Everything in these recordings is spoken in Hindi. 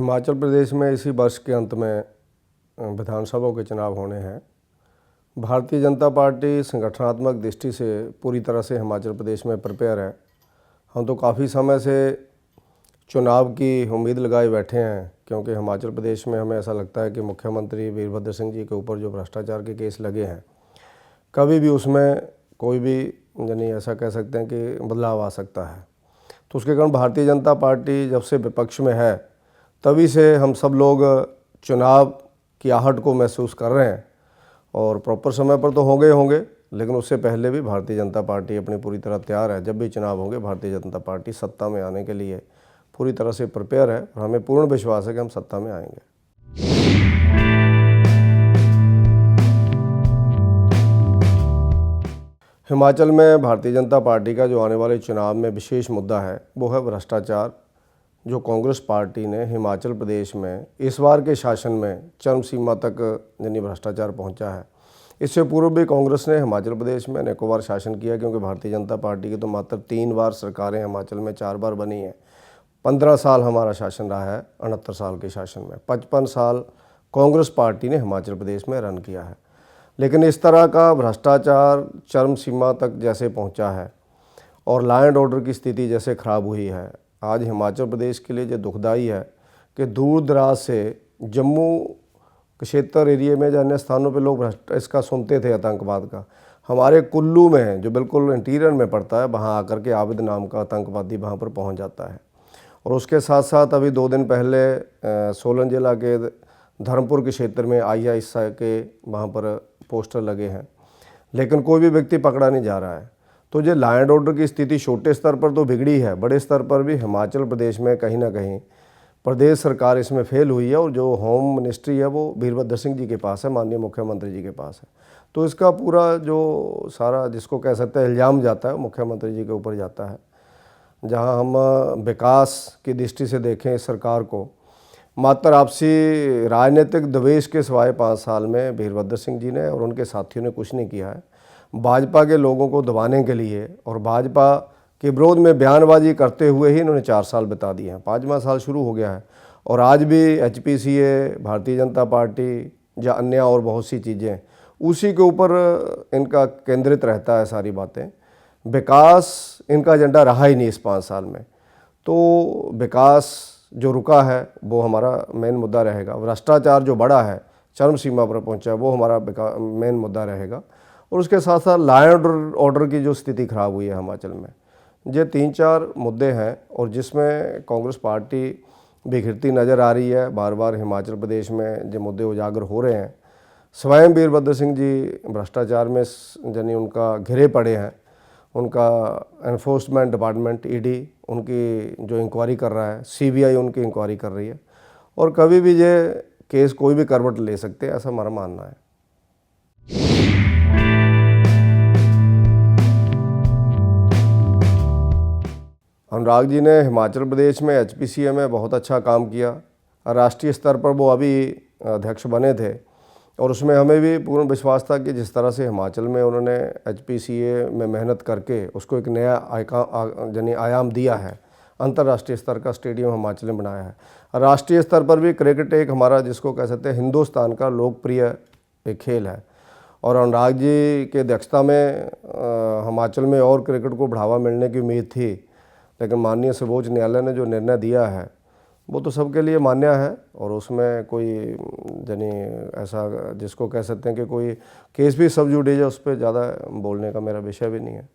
हिमाचल प्रदेश में इसी वर्ष के अंत में विधानसभा के चुनाव होने हैं। भारतीय जनता पार्टी संगठनात्मक दृष्टि से पूरी तरह से हिमाचल प्रदेश में प्रिपेयर है। हम तो काफ़ी समय से चुनाव की उम्मीद लगाए बैठे हैं, क्योंकि हिमाचल प्रदेश में हमें ऐसा लगता है कि मुख्यमंत्री वीरभद्र सिंह जी के ऊपर जो भ्रष्टाचार के केस लगे हैं, कभी भी उसमें कोई भी यानी ऐसा कह सकते हैं कि बदलाव आ सकता है। तो उसके कारण भारतीय जनता पार्टी जब से विपक्ष में है तभी से हम सब लोग चुनाव की आहट को महसूस कर रहे हैं। और प्रॉपर समय पर तो होंगे, लेकिन उससे पहले भी भारतीय जनता पार्टी अपनी पूरी तरह तैयार है। जब भी चुनाव होंगे भारतीय जनता पार्टी सत्ता में आने के लिए पूरी तरह से प्रिपेयर है और हमें पूर्ण विश्वास है कि हम सत्ता में आएंगे। हिमाचल में भारतीय जनता पार्टी का जो आने वाले चुनाव में विशेष मुद्दा है वो है भ्रष्टाचार, जो कांग्रेस पार्टी ने हिमाचल प्रदेश में इस बार के शासन में चरम सीमा तक यानी भ्रष्टाचार पहुंचा है। इससे पूर्व भी कांग्रेस ने हिमाचल प्रदेश में अनेकों बार शासन किया, क्योंकि भारतीय जनता पार्टी की तो मात्र 3 बार सरकारें हिमाचल में 4 बार बनी हैं। 15 साल हमारा शासन रहा है 69 साल के शासन में। 55 साल कांग्रेस पार्टी ने हिमाचल प्रदेश में रन किया है। लेकिन इस तरह का भ्रष्टाचार चरम सीमा तक जैसे पहुंचा है और लॉ एंड ऑर्डर की स्थिति जैसे खराब हुई है, आज हिमाचल प्रदेश के लिए जो दुखदाई है कि दूर दराज से जम्मू क्षेत्र एरिए में, अन्य स्थानों पे लोग इसका सुनते थे आतंकवाद का। हमारे कुल्लू में जो बिल्कुल इंटीरियर में पड़ता है, वहाँ आकर के आबिद नाम का आतंकवादी वहाँ पर पहुँच जाता है। और उसके साथ साथ अभी 2 दिन पहले सोलन जिला के धर्मपुर के क्षेत्र में ISI के वहाँ पर पोस्टर लगे हैं, लेकिन कोई भी व्यक्ति पकड़ा नहीं जा रहा है। तो जो लॉ एंड ऑर्डर की स्थिति छोटे स्तर पर तो बिगड़ी है, बड़े स्तर पर भी हिमाचल प्रदेश में कहीं ना कहीं प्रदेश सरकार इसमें फेल हुई है। और जो होम मिनिस्ट्री है वो वीरभद्र सिंह जी के पास है, माननीय मुख्यमंत्री जी के पास है। तो इसका पूरा जो सारा जिसको कह सकते हैं इल्ज़ाम जाता है मुख्यमंत्री जी के ऊपर जाता है। जहां हम विकास की दृष्टि से देखें इस सरकार को, मात्र आपसी राजनीतिक द्वेष के सिवाय 5 साल में वीरभद्र सिंह जी ने और उनके साथियों ने कुछ नहीं किया है। भाजपा के लोगों को दबाने के लिए और भाजपा के विरोध में बयानबाजी करते हुए ही इन्होंने 4 साल बिता दिए हैं। 5वां साल शुरू हो गया है और आज भी HPCA, भारतीय जनता पार्टी या अन्य और बहुत सी चीज़ें उसी के ऊपर इनका केंद्रित रहता है। सारी बातें, विकास इनका एजेंडा रहा ही नहीं इस 5 साल में। तो विकास जो रुका है वो हमारा मेन मुद्दा रहेगा। भ्रष्टाचार जो बड़ा है, चरम सीमा पर पहुंचा है, वो हमारा मेन मुद्दा रहेगा। और उसके साथ साथ लॉ एंड ऑर्डर की जो स्थिति खराब हुई है हिमाचल में, ये 3-4 मुद्दे हैं और जिसमें कांग्रेस पार्टी बिखरती नज़र आ रही है। बार बार हिमाचल प्रदेश में जो मुद्दे उजागर हो रहे हैं, स्वयं वीरभद्र सिंह जी भ्रष्टाचार में यानी उनका घिरे पड़े हैं। उनका एनफोर्समेंट डिपार्टमेंट ED उनकी जो इंक्वायरी कर रहा है, CBI उनकी इंक्वायरी कर रही है और कभी भी ये केस कोई भी करवट ले सकते हैं, ऐसा हमारा मानना है। अनुराग जी ने हिमाचल प्रदेश में HPCA में बहुत अच्छा काम किया। राष्ट्रीय स्तर पर वो अभी अध्यक्ष बने थे और उसमें हमें भी पूर्ण विश्वास था कि जिस तरह से हिमाचल में उन्होंने HPCA में मेहनत करके उसको एक नया यानी आयाम दिया है, अंतर्राष्ट्रीय स्तर का स्टेडियम हिमाचल में बनाया है। राष्ट्रीय स्तर पर भी क्रिकेट एक हमारा जिसको कह सकते हैं हिंदुस्तान का लोकप्रिय एक खेल है और अनुराग जी के अध्यक्षता में हिमाचल में और क्रिकेट को बढ़ावा मिलने की उम्मीद थी। लेकिन माननीय सर्वोच्च न्यायालय ने जो निर्णय दिया है वो तो सबके लिए मान्य है और उसमें कोई यानी ऐसा जिसको कह सकते हैं कि कोई केस भी सब जुडिस है, उस पर ज़्यादा बोलने का मेरा विषय भी नहीं है।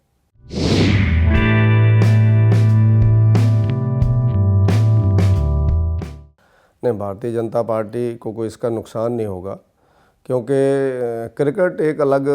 नहीं, भारतीय जनता पार्टी को कोई इसका नुकसान नहीं होगा, क्योंकि क्रिकेट एक अलग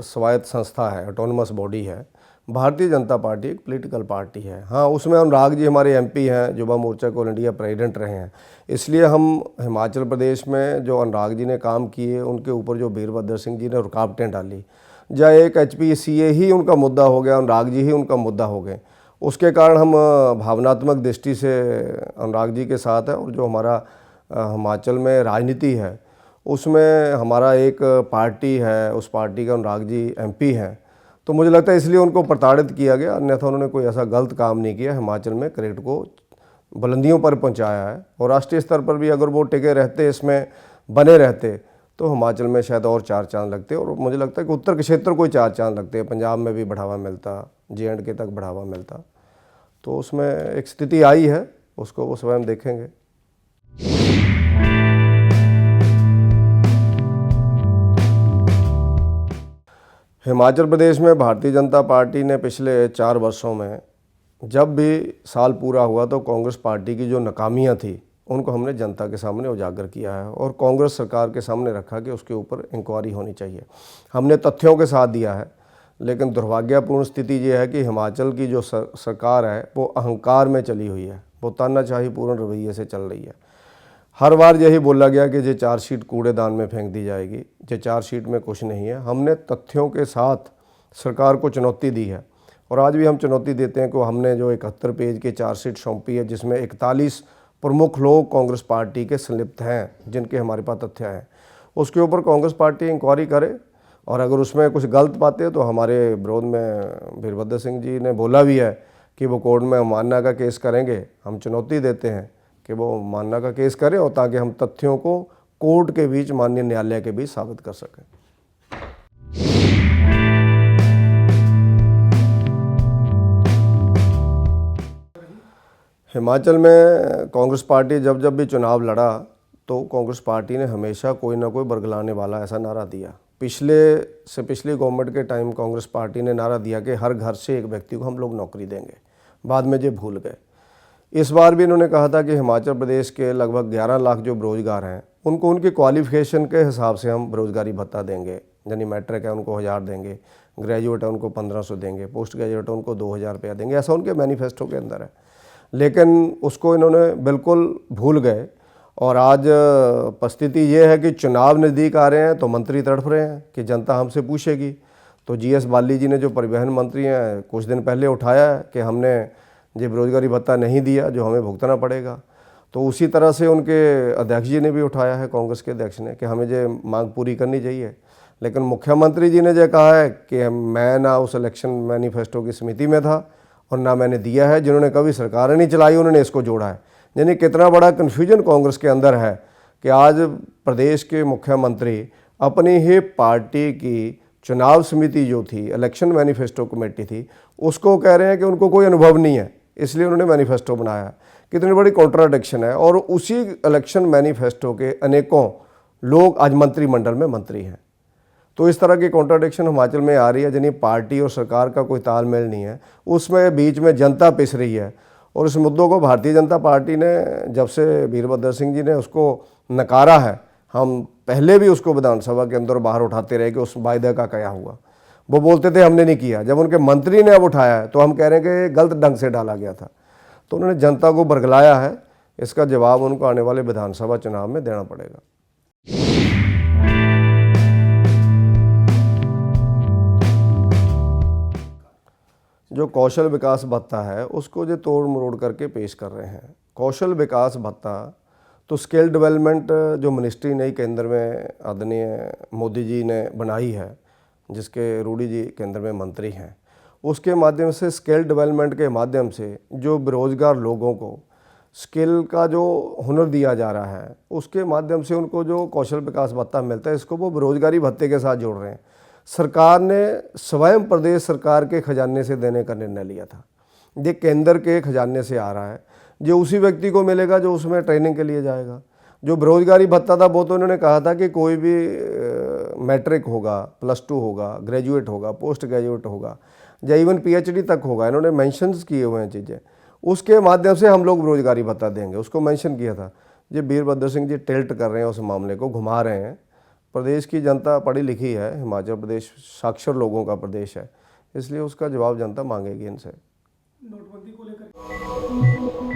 स्वायत्त संस्था है, ऑटोनमस बॉडी है। भारतीय जनता पार्टी एक पॉलिटिकल पार्टी है। हाँ, उसमें अनुराग जी हमारे MP हैं, युवा मोर्चा को ऑल इंडिया प्रेसिडेंट रहे हैं। इसलिए हम हिमाचल प्रदेश में जो अनुराग जी ने काम किए उनके ऊपर जो वीरभद्र सिंह जी ने रुकावटें डाली, या एक HPCA ही उनका मुद्दा हो गया, अनुराग जी ही उनका मुद्दा हो गए, उसके कारण हम भावनात्मक दृष्टि से अनुराग जी के साथ है। और जो हमारा हिमाचल में राजनीति है उसमें हमारा एक पार्टी है, उस पार्टी का अनुराग जी MP हैं। तो मुझे लगता है इसलिए उनको प्रताड़ित किया गया, अन्यथा उन्होंने कोई ऐसा गलत काम नहीं किया हिमाचल में क्रिकेट को बुलंदियों पर पहुंचाया है। और राष्ट्रीय स्तर पर भी अगर वो टिके रहते, इसमें बने रहते, तो हिमाचल में शायद और 4 चांद लगते। और मुझे लगता है कि उत्तर के क्षेत्र को 4 चांद लगते, पंजाब में भी बढ़ावा मिलता, J&K तक बढ़ावा मिलता। तो उसमें एक स्थिति आई है, उसको वो स्वयं देखेंगे। हिमाचल प्रदेश में भारतीय जनता पार्टी ने पिछले 4 वर्षों में जब भी साल पूरा हुआ तो कांग्रेस पार्टी की जो नाकामियां थी उनको हमने जनता के सामने उजागर किया है और कांग्रेस सरकार के सामने रखा कि उसके ऊपर इंक्वायरी होनी चाहिए। हमने तथ्यों के साथ दिया है, लेकिन दुर्भाग्यपूर्ण स्थिति ये है कि हिमाचल की जो सरकार है वो अहंकार में चली हुई है, वो तानाशाही पूर्ण रवैये से चल रही है। हर बार यही बोला गया कि ये चार्जशीट कूड़ेदान में फेंक दी जाएगी, ये चार्जशीट में कुछ नहीं है। हमने तथ्यों के साथ सरकार को चुनौती दी है और आज भी हम चुनौती देते हैं कि हमने जो 71 पेज की चार्जशीट सौंपी है, जिसमें 41 प्रमुख लोग कांग्रेस पार्टी के संलिप्त हैं, जिनके हमारे पास तथ्य हैं, उसके ऊपर कांग्रेस पार्टी इंक्वायरी करे। और अगर उसमें कुछ गलत पाते हैं तो हमारे विरोध में वीरभद्र सिंह जी ने बोला भी है कि वो कोर्ट में अवमानना का केस करेंगे। हम चुनौती देते हैं कि वो अवमानना का केस करें और ताकि हम तथ्यों को कोर्ट के बीच, माननीय न्यायालय के बीच साबित कर सकें। हिमाचल में कांग्रेस पार्टी जब जब भी चुनाव लड़ा तो कांग्रेस पार्टी ने हमेशा कोई ना कोई बरगलाने वाला ऐसा नारा दिया। पिछली गवर्नमेंट के टाइम कांग्रेस पार्टी ने नारा दिया कि हर घर से एक व्यक्ति को हम लोग नौकरी देंगे, बाद में ये भूल गए। इस बार भी इन्होंने कहा था कि हिमाचल प्रदेश के लगभग 11 लाख जो बेरोजगार हैं उनको उनकी क्वालिफिकेशन के हिसाब से हम बेरोजगारी भत्ता देंगे। यानी मैट्रिक है उनको 1000 देंगे, ग्रेजुएट है उनको 1500 देंगे, पोस्ट ग्रेजुएट है उनको 2000 रुपया देंगे, ऐसा उनके मैनिफेस्टो के अंदर है। लेकिन उसको इन्होंने बिल्कुल भूल गए और आज परिस्थिति ये है कि चुनाव नज़दीक आ रहे हैं तो मंत्री तड़फ रहे हैं कि जनता हमसे पूछेगी। तो GS बाली जी ने जो परिवहन मंत्री हैं कुछ दिन पहले उठाया है कि हमने ये बेरोजगारी भत्ता नहीं दिया जो हमें भुगतना पड़ेगा। तो उसी तरह से उनके अध्यक्ष जी ने भी उठाया है, कांग्रेस के अध्यक्ष ने, कि हमें ये मांग पूरी करनी चाहिए। लेकिन मुख्यमंत्री जी ने ये कहा है कि मैं ना उस इलेक्शन मैनिफेस्टो की समिति में था और ना मैंने दिया है, जिन्होंने कभी सरकार नहीं चलाई उन्होंने इसको जोड़ा है। यानी कितना बड़ा कन्फ्यूजन कांग्रेस के अंदर है कि आज प्रदेश के मुख्यमंत्री अपनी ही पार्टी की चुनाव समिति जो थी, इलेक्शन मैनिफेस्टो कमेटी थी, उसको कह रहे हैं कि उनको कोई अनुभव नहीं है, इसलिए उन्होंने मैनिफेस्टो बनाया। कितनी बड़ी कॉन्ट्राडिक्शन है। और उसी इलेक्शन मैनिफेस्टो के अनेकों लोग आज मंत्रिमंडल में मंत्री हैं। तो इस तरह की कॉन्ट्राडिक्शन हिमाचल में आ रही है, यानी पार्टी और सरकार का कोई तालमेल नहीं है, उसमें बीच में जनता पिस रही है। और इस मुद्दों को भारतीय जनता पार्टी ने जब से वीरभद्र सिंह जी ने उसको नकारा है, हम पहले भी उसको विधानसभा के अंदर बाहर उठाते रहे कि उस वायदे का क्या हुआ। वो बोलते थे हमने नहीं किया, जब उनके मंत्री ने अब उठाया है तो हम कह रहे हैं कि गलत ढंग से डाला गया था। तो उन्होंने जनता को बरगलाया है, इसका जवाब उनको आने वाले विधानसभा चुनाव में देना पड़ेगा। जो कौशल विकास भत्ता है उसको जो तोड़ मरोड़ करके पेश कर रहे हैं। कौशल विकास भत्ता तो स्किल डेवलपमेंट जो मिनिस्ट्री नई केंद्र में आदरणीय मोदी जी ने बनाई है, जिसके रूडी जी केंद्र में मंत्री हैं, उसके माध्यम से स्किल डेवलपमेंट के माध्यम से जो बेरोजगार लोगों को स्किल का जो हुनर दिया जा रहा है उसके माध्यम से उनको जो कौशल विकास भत्ता मिलता है, इसको वो बेरोजगारी भत्ते के साथ जोड़ रहे हैं। सरकार ने स्वयं प्रदेश सरकार के खजाने से देने का निर्णय लिया था, ये केंद्र के खजाने से आ रहा है, जो उसी व्यक्ति को मिलेगा जो उसमें ट्रेनिंग के लिए जाएगा। जो बेरोजगारी भत्ता था वो तो उन्होंने कहा था कि कोई भी मैट्रिक होगा, +2 होगा, ग्रेजुएट होगा, पोस्ट ग्रेजुएट होगा या इवन PhD तक होगा, इन्होंने मेंशन्स किए हुए हैं चीज़ें, उसके माध्यम से हम लोग बेरोजगारी भत्ता देंगे, उसको मेंशन किया था। ये वीरभद्र सिंह जी टिल्ट कर रहे हैं, उस मामले को घुमा रहे हैं। प्रदेश की जनता पढ़ी लिखी है, हिमाचल प्रदेश साक्षर लोगों का प्रदेश है, इसलिए उसका जवाब जनता मांगेगी इनसे। नोटबंदी को लेकर